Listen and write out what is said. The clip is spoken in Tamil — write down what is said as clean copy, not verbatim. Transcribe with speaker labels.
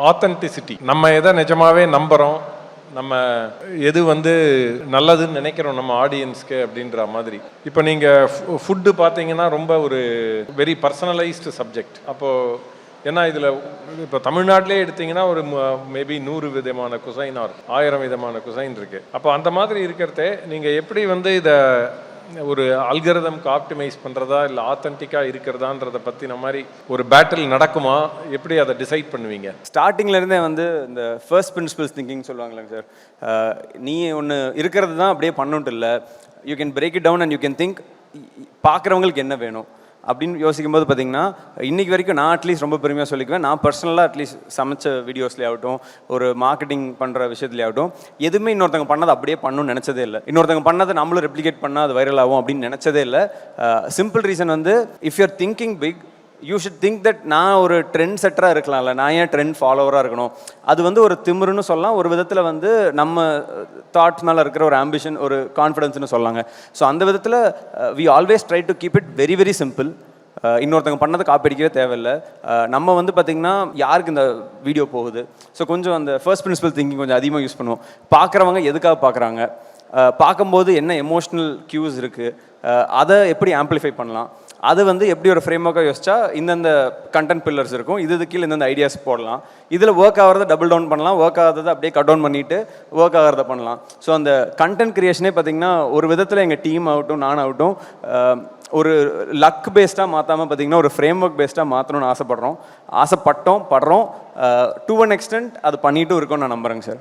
Speaker 1: ஆத்தென்டிசிட்டி, நம்ம எதை நிஜமாவே நம்புகிறோம், நம்ம எது நல்லதுன்னு நினைக்கிறோம் நம்ம ஆடியன்ஸ்க்கு அப்படின்ற மாதிரி. இப்போ நீங்கள் ஃபுட்டு பார்த்தீங்கன்னா ரொம்ப ஒரு வெரி பர்சனலைஸ்டு சப்ஜெக்ட். அப்போது ஏன்னா இதில் இப்போ தமிழ்நாட்டிலே எடுத்திங்கன்னா ஒரு மேபி 100 விதமான குசைன் ஆர் 1000 விதமான குசைன் இருக்குது. அப்போ அந்த மாதிரி இருக்கிறதே நீங்கள் எப்படி இதை ஒரு அல்கரிதம்க்கு ஆப்டிமைஸ் பண்ணுறதா இல்லை ஆத்தென்டிக்காக இருக்கிறதான்றதை பற்றின மாதிரி ஒரு பேட்டில் நடக்குமா? எப்படி அதை டிசைட் பண்ணுவீங்க?
Speaker 2: ஸ்டார்டிங்லேருந்தே இந்த ஃபர்ஸ்ட் பிரின்சிபல்ஸ் திங்கிங் சொல்லுவாங்களேங்க சார். நீ ஒன்று இருக்கிறது தான் அப்படியே பண்ணுன்ட்டு இல்லை, you can break it down and you can think பார்க்குறவங்களுக்கு என்ன வேணும் அப்படின்னு யோசிக்கும்போது பார்த்தீங்கன்னா, இன்றைக்கி வரைக்கும் நான் அட்லீஸ்ட் ரொம்ப பெருமையாக சொல்லிக்குவேன், நான் பர்சனலாக அட்லீஸ்ட் சமைச்ச வீடியோஸ்லேயே ஆகட்டும், ஒரு மார்க்கெட்டிங் பண்ணுற விஷயத்துலேயே ஆகட்டும், எதுவுமே இன்னொருத்தவங்க பண்ணதை அப்படியே பண்ணணும்னு நினச்சதே இல்லை. இன்னொருத்தவங்க பண்ணதை நம்மளும் ரெப்ளிகேட் பண்ணால் அது வைரல் ஆகும் அப்படின்னு நினச்சதே இல்லை. Simple reason if you are thinking big, you should think that நான் ஒரு ட்ரெண்ட் செட்டராக இருக்கலாம்ல, நான் ஏன் ட்ரெண்ட் ஃபாலோவராக இருக்கணும்? அது ஒரு திமிருன்னு சொல்லலாம், ஒரு விதத்தில் நம்ம தாட் மேலே இருக்கிற ஒரு ஆம்பிஷன், ஒரு கான்ஃபிடன்ஸ்னு சொல்லாங்க. ஸோ அந்த விதத்தில் we always try to keep it very very simple. இன்னொருத்தவங்க பண்ணதை காப்பி அடிக்கவே தேவையில்லை. நம்ம பார்த்திங்கன்னா யாருக்கு இந்த வீடியோ போகுது, ஸோ கொஞ்சம் அந்த ஃபர்ஸ்ட் பிரின்சிபல் திங்கிங் கொஞ்சம் அதிகமாக யூஸ் பண்ணுவோம். பார்க்குறவங்க எதுக்காக பார்க்குறாங்க, பார்க்கும்போது என்ன எமோஷ்னல் க்யூஸ் இருக்குது, அதை எப்படி ஆம்ப்ளிஃபை பண்ணலாம், அது எப்படி ஒரு ஃப்ரேம் ஒர்க்காக யோசிச்சா இந்தந்த கண்டென்ட் பில்லர்ஸ் இருக்கும், இது கீழே இந்தந்த ஐடியாஸ் போடலாம், இதில் ஒர்க் ஆகிறத டபுள் டவுன் பண்ணலாம், ஒர்க் ஆகிறத அப்படியே கட் டவுன் பண்ணிவிட்டு ஒர்க் ஆகிறத பண்ணலாம். ஸோ அந்த கண்டென்ட் கிரியேஷனே பார்த்திங்கன்னா ஒரு விதத்தில் எங்கள் டீம் ஆகட்டும் நான் ஆகட்டும் ஒரு லக் பேஸ்டாக மாற்றாமல் பார்த்திங்கன்னா ஒரு ஃப்ரேம் ஒர்க் பேஸ்டாக மாற்றணும்னு ஆசைப்பட்றோம், படுறோம். டு ஒன் எக்ஸ்டென்ட் அது பண்ணிட்டும் இருக்கோம்னு நான் நம்புகிறேங்க சார்.